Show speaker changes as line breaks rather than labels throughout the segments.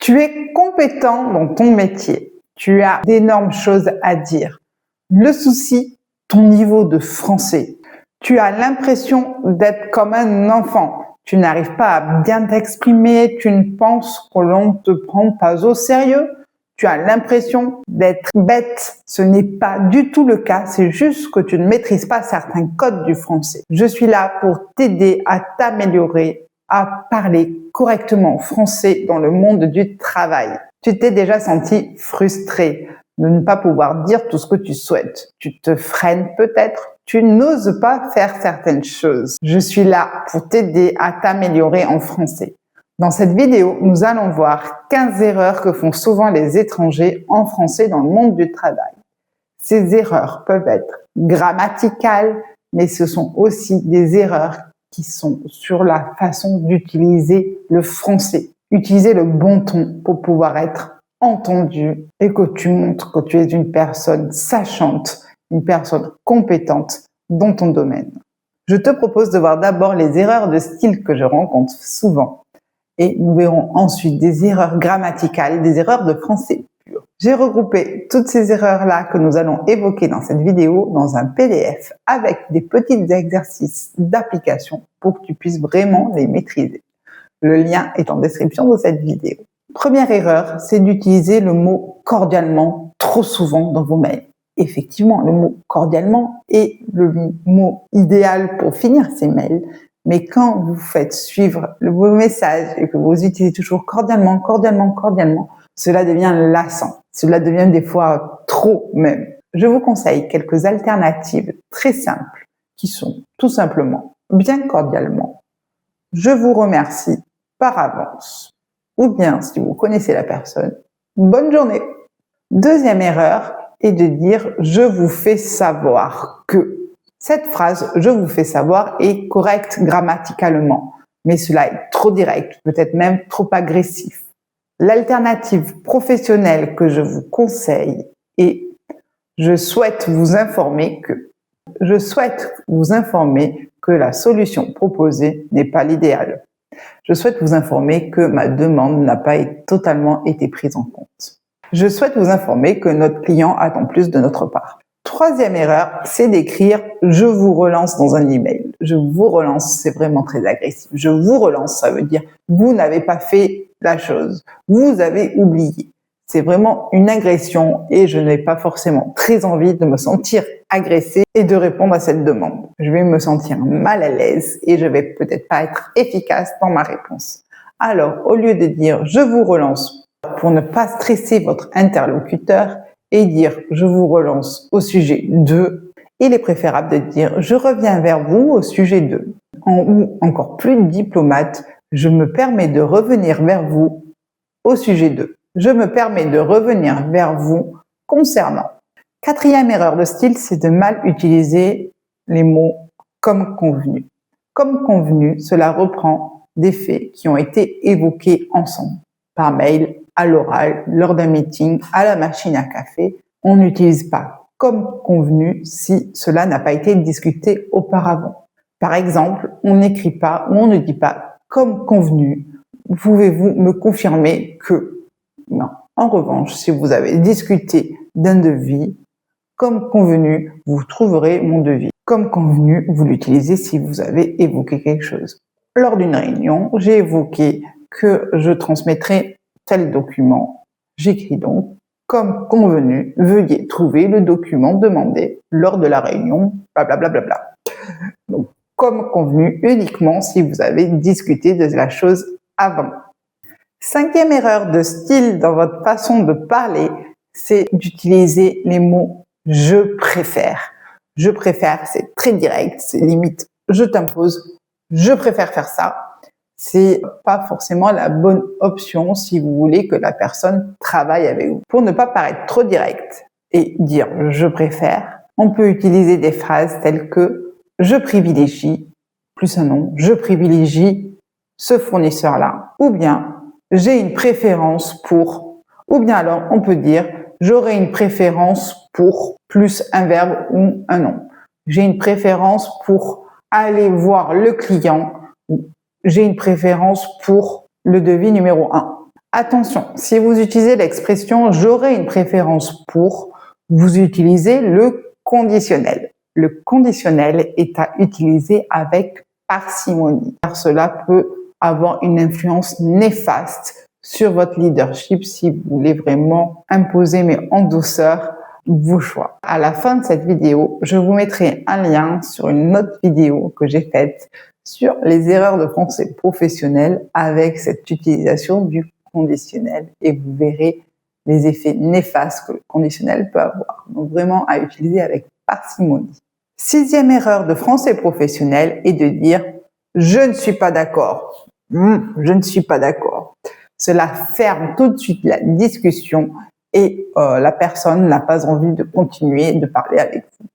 Tu es compétent dans ton métier. Tu as d'énormes choses à dire. Le souci, ton niveau de français. Tu as l'impression d'être comme un enfant. Tu n'arrives pas à bien t'exprimer. Tu ne penses que l'on ne te prend pas au sérieux. Tu as l'impression d'être bête. Ce n'est pas du tout le cas. C'est juste que tu ne maîtrises pas certains codes du français. Je suis là pour t'aider à t'améliorer, à parler correctement français dans le monde du travail. Tu t'es déjà senti frustré de ne pas pouvoir dire tout ce que tu souhaites. Tu te freines peut-être. Tu n'oses pas faire certaines choses. Je suis là pour t'aider à t'améliorer en français. Dans cette vidéo, nous allons voir 15 erreurs que font souvent les étrangers en français dans le monde du travail. Ces erreurs peuvent être grammaticales, mais ce sont aussi des erreurs qui sont sur la façon d'utiliser le français. Utiliser le bon ton pour pouvoir être entendu et que tu montres que tu es une personne sachante, une personne compétente dans ton domaine. Je te propose de voir d'abord les erreurs de style que je rencontre souvent et nous verrons ensuite des erreurs grammaticales, des erreurs de français pur. J'ai regroupé toutes ces erreurs-là que nous allons évoquer dans cette vidéo dans un PDF avec des petits exercices d'application pour que tu puisses vraiment les maîtriser. Le lien est en description de cette vidéo. Première erreur, c'est d'utiliser le mot cordialement trop souvent dans vos mails. Effectivement, le mot cordialement est le mot idéal pour finir ces mails, mais quand vous faites suivre vos messages et que vous utilisez toujours cordialement, cela devient lassant. Cela devient des fois trop même. Je vous conseille quelques alternatives très simples qui sont tout simplement bien cordialement. Je vous remercie par avance. Ou bien, si vous connaissez la personne, bonne journée. Deuxième erreur est de dire « je vous fais savoir que ». Cette phrase « je vous fais savoir » est correcte grammaticalement, mais cela est trop direct, peut-être même trop agressif. L'alternative professionnelle que je vous conseille est « je souhaite vous informer que ». Je souhaite vous informer que la solution proposée n'est pas l'idéal. Je souhaite vous informer que ma demande n'a pas totalement été prise en compte. Je souhaite vous informer que notre client attend plus de notre part. Troisième erreur, c'est d'écrire « je vous relance » dans un email. Je vous relance, c'est vraiment très agressif. Je vous relance, ça veut dire « vous n'avez pas fait la chose, vous avez oublié ». C'est vraiment une agression et je n'ai pas forcément très envie de me sentir agressée et de répondre à cette demande. Je vais me sentir mal à l'aise et je vais peut-être pas être efficace dans ma réponse. Alors, au lieu de dire « je vous relance » pour ne pas stresser votre interlocuteur et dire « je vous relance au sujet de », il est préférable de dire « je reviens vers vous au sujet de ». Ou encore plus diplomate, « je me permets de revenir vers vous au sujet de ». Je me permets de revenir vers vous concernant. Quatrième erreur de style, c'est de mal utiliser les mots comme convenu. Comme convenu, cela reprend des faits qui ont été évoqués ensemble, par mail, à l'oral, lors d'un meeting, à la machine à café. On n'utilise pas comme convenu si cela n'a pas été discuté auparavant. Par exemple, on n'écrit pas ou on ne dit pas comme convenu. Pouvez-vous me confirmer que... Non. En revanche, si vous avez discuté d'un devis, comme convenu, vous trouverez mon devis. Comme convenu, vous l'utilisez si vous avez évoqué quelque chose. Lors d'une réunion, j'ai évoqué que je transmettrai tel document. J'écris donc, comme convenu, veuillez trouver le document demandé lors de la réunion, blablabla. Donc, comme convenu uniquement si vous avez discuté de la chose avant. Cinquième erreur de style dans votre façon de parler, c'est d'utiliser les mots « je préfère ». Je préfère, c'est très direct, c'est limite « je t'impose »,« je préfère faire ça ». C'est pas forcément la bonne option si vous voulez que la personne travaille avec vous. Pour ne pas paraître trop direct et dire « je préfère », on peut utiliser des phrases telles que « je privilégie », plus un nom, « je privilégie ce fournisseur-là » ou bien j'ai une préférence pour, ou bien alors on peut dire j'aurai une préférence pour plus un verbe ou un nom. J'ai une préférence pour aller voir le client, j'ai une préférence pour le devis numéro 1. Attention, si vous utilisez l'expression « j'aurais une préférence pour », vous utilisez le conditionnel. Le conditionnel est à utiliser avec parcimonie, car cela peut avoir une influence néfaste sur votre leadership si vous voulez vraiment imposer, mais en douceur, vos choix. À la fin de cette vidéo, je vous mettrai un lien sur une autre vidéo que j'ai faite sur les erreurs de français professionnel avec cette utilisation du conditionnel et vous verrez les effets néfastes que le conditionnel peut avoir. Donc vraiment à utiliser avec parcimonie. 6e erreur de français professionnel est de dire « je ne suis pas d'accord ». Je ne suis pas d'accord. Cela ferme tout de suite la discussion et la personne n'a pas envie de continuer de parler avec vous.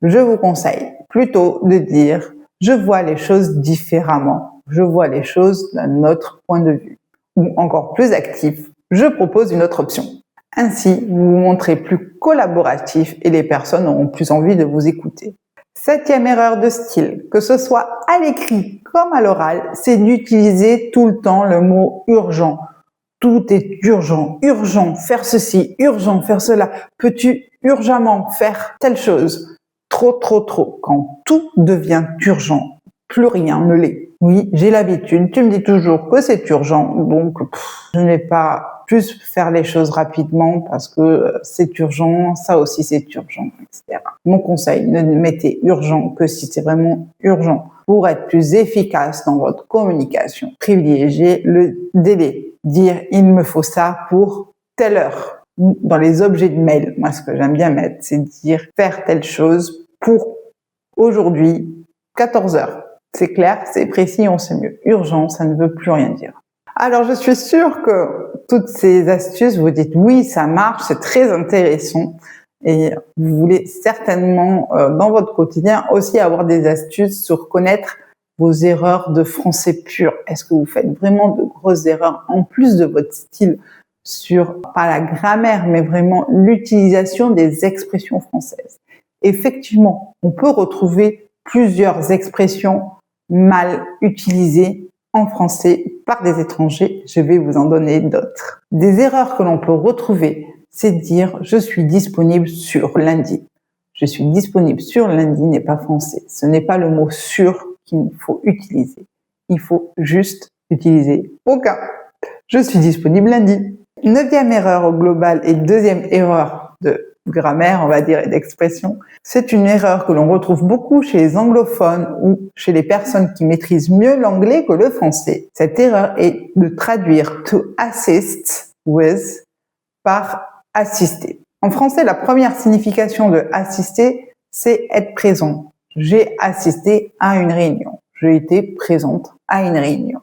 Je vous conseille plutôt de dire « je vois les choses différemment, je vois les choses d'un autre point de vue ». Ou encore plus actif, je propose une autre option. Ainsi, vous vous montrez plus collaboratif et les personnes auront plus envie de vous écouter. 7e erreur de style, que ce soit à l'écrit comme à l'oral, c'est d'utiliser tout le temps le mot urgent. Tout est urgent, urgent, faire ceci, urgent, faire cela. Peux-tu urgemment faire telle chose? Trop, trop, trop. Quand tout devient urgent, plus rien ne l'est. Oui, j'ai l'habitude, tu me dis toujours que c'est urgent, donc je ne vais pas plus faire les choses rapidement parce que c'est urgent, ça aussi c'est urgent, etc. Mon conseil, ne mettez urgent que si c'est vraiment urgent. Pour être plus efficace dans votre communication, privilégiez le délai. Dire « il me faut ça pour telle heure ». Dans les objets de mail, moi ce que j'aime bien mettre, c'est dire « faire telle chose pour aujourd'hui, 14 heures ». C'est clair, c'est précis, on sait mieux. Urgent, ça ne veut plus rien dire. Alors, je suis sûre que toutes ces astuces, vous dites oui, ça marche, c'est très intéressant. Et vous voulez certainement, dans votre quotidien, aussi avoir des astuces sur connaître vos erreurs de français pur. Est-ce que vous faites vraiment de grosses erreurs en plus de votre style sur, pas la grammaire, mais vraiment l'utilisation des expressions françaises? Effectivement, on peut retrouver plusieurs expressions mal utilisées en français par des étrangers. Je vais vous en donner d'autres. Des erreurs que l'on peut retrouver, c'est de dire « je suis disponible sur lundi ». Je suis disponible sur lundi n'est pas français. Ce n'est pas le mot « sur » qu'il faut utiliser. Il faut juste utiliser « aucun ». Je suis disponible lundi. 9e erreur au global et 2e erreur de grammaire, on va dire, et d'expression. C'est une erreur que l'on retrouve beaucoup chez les anglophones ou chez les personnes qui maîtrisent mieux l'anglais que le français. Cette erreur est de traduire to assist with par assister. En français, la première signification de assister, c'est être présent. J'ai assisté à une réunion. J'ai été présente à une réunion.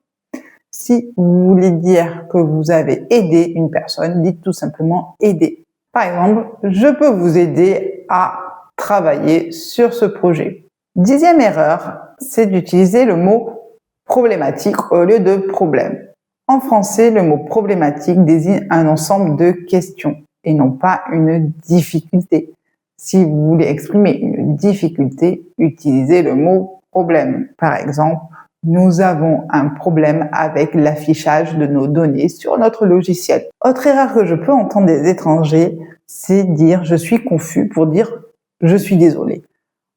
Si vous voulez dire que vous avez aidé une personne, dites tout simplement aider. Par exemple, je peux vous aider à travailler sur ce projet. 10e erreur, c'est d'utiliser le mot problématique au lieu de problème. En français, le mot problématique désigne un ensemble de questions et non pas une difficulté. Si vous voulez exprimer une difficulté, utilisez le mot problème. Par exemple, nous avons un problème avec l'affichage de nos données sur notre logiciel. Autre erreur que je peux entendre des étrangers, c'est dire « je suis confus » pour dire « je suis désolé ».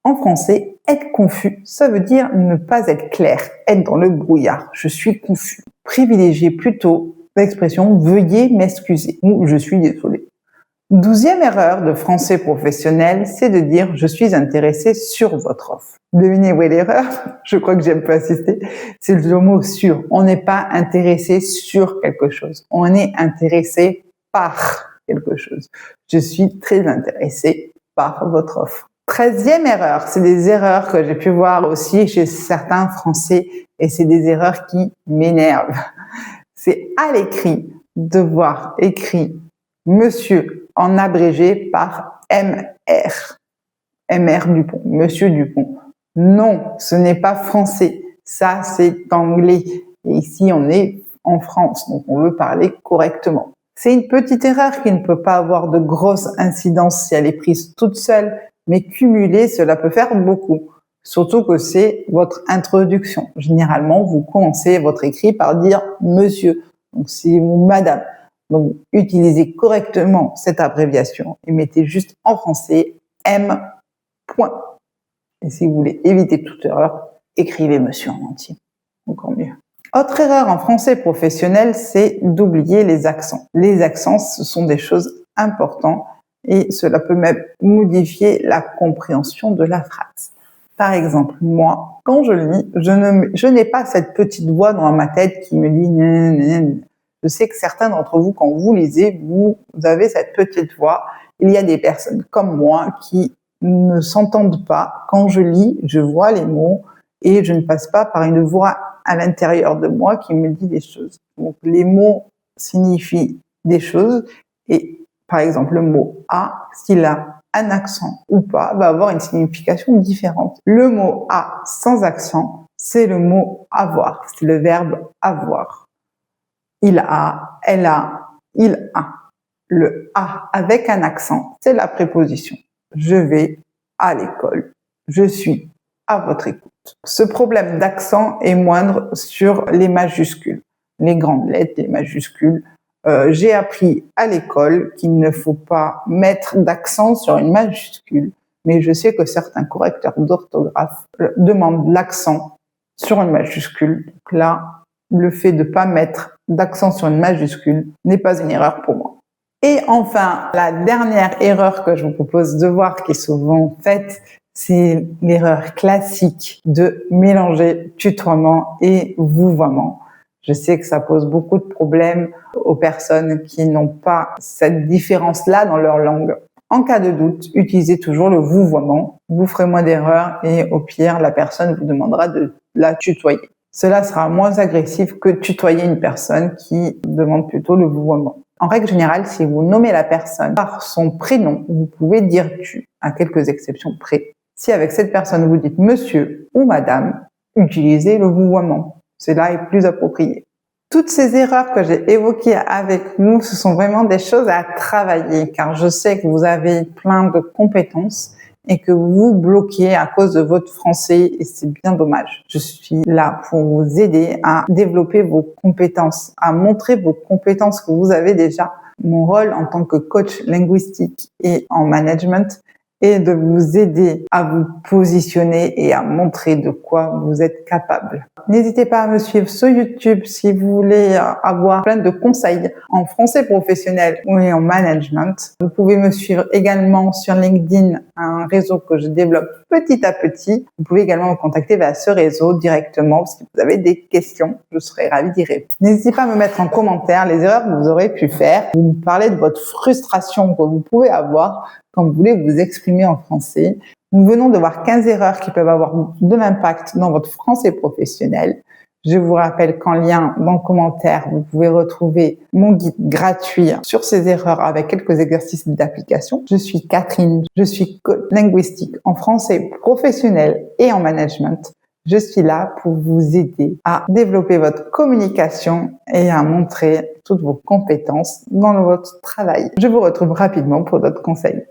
En français, être confus, ça veut dire ne pas être clair, être dans le brouillard. Je suis confus. Privilégiez plutôt l'expression « veuillez m'excuser » ou « je suis désolé ». 12e erreur de français professionnel, c'est de dire « je suis intéressé sur votre offre ». Devinez où est l'erreur? Je crois que j'ai un peu assisté. C'est le mot « sur ». On n'est pas intéressé sur quelque chose. On est intéressé par quelque chose. Je suis très intéressé par votre offre. 13e erreur, c'est des erreurs que j'ai pu voir aussi chez certains Français et c'est des erreurs qui m'énervent. C'est à l'écrit de voir écrit Monsieur en abrégé par MR. MR Dupont, Monsieur Dupont. Non, ce n'est pas français. Ça, c'est anglais. Et ici, on est en France, donc on veut parler correctement. C'est une petite erreur qui ne peut pas avoir de grosse incidence si elle est prise toute seule, mais cumulée, cela peut faire beaucoup. Surtout que c'est votre introduction. Généralement, vous commencez votre écrit par dire « Monsieur ». Donc, c'est madame. Donc, utilisez correctement cette abréviation et mettez juste en français M. Point. Et si vous voulez éviter toute erreur, écrivez monsieur en entier. Encore mieux. Autre erreur en français professionnel, c'est d'oublier les accents. Les accents, ce sont des choses importantes et cela peut même modifier la compréhension de la phrase. Par exemple, moi, quand je lis, je n'ai pas cette petite voix dans ma tête qui me dit « Je sais que certains d'entre vous, quand vous lisez, vous avez cette petite voix. Il y a des personnes comme moi qui ne s'entendent pas. Quand je lis, je vois les mots et je ne passe pas par une voix à l'intérieur de moi qui me dit des choses. Donc, les mots signifient des choses et, par exemple, le mot « a », s'il a un accent ou pas, va avoir une signification différente. Le mot « a » sans accent, c'est le mot « avoir », c'est le verbe « avoir ». Il a, elle a, il a. Le a avec un accent, c'est la préposition. Je vais à l'école. Je suis à votre écoute. Ce problème d'accent est moindre sur les majuscules. Les grandes lettres, les majuscules. J'ai appris à l'école qu'il ne faut pas mettre d'accent sur une majuscule, mais je sais que certains correcteurs d'orthographe demandent l'accent sur une majuscule. Donc là, le fait de ne pas mettre d'accent sur une majuscule n'est pas une erreur pour moi. Et enfin, la dernière erreur que je vous propose de voir, qui est souvent faite, c'est l'erreur classique de mélanger tutoiement et vouvoiement. Je sais que ça pose beaucoup de problèmes aux personnes qui n'ont pas cette différence-là dans leur langue. En cas de doute, utilisez toujours le vouvoiement. Vous ferez moins d'erreurs et au pire, la personne vous demandera de la tutoyer. Cela sera moins agressif que tutoyer une personne qui demande plutôt le vouvoiement. En règle générale, si vous nommez la personne par son prénom, vous pouvez dire tu, à quelques exceptions près. Si avec cette personne vous dites monsieur ou madame, utilisez le vouvoiement. Cela est plus approprié. Toutes ces erreurs que j'ai évoquées avec nous, ce sont vraiment des choses à travailler, car je sais que vous avez plein de compétences et que vous vous bloquez à cause de votre français et c'est bien dommage. Je suis là pour vous aider à développer vos compétences, à montrer vos compétences que vous avez déjà. Mon rôle en tant que coach linguistique et en management est de vous aider à vous positionner et à montrer de quoi vous êtes capable. N'hésitez pas à me suivre sur YouTube si vous voulez avoir plein de conseils en français professionnel ou en management. Vous pouvez me suivre également sur LinkedIn, un réseau que je développe petit à petit. Vous pouvez également me contacter vers ce réseau directement si vous avez des questions. Je serai ravie d'y répondre. N'hésitez pas à me mettre en commentaire les erreurs que vous aurez pu faire. Vous me parlez de votre frustration que vous pouvez avoir quand vous voulez vous exprimer en français. Nous venons de voir 15 erreurs qui peuvent avoir de l'impact dans votre français professionnel. Je vous rappelle qu'en lien dans le commentaire, vous pouvez retrouver mon guide gratuit sur ces erreurs avec quelques exercices d'application. Je suis Catherine, je suis coach linguistique en français professionnel et en management. Je suis là pour vous aider à développer votre communication et à montrer toutes vos compétences dans votre travail. Je vous retrouve rapidement pour d'autres conseils.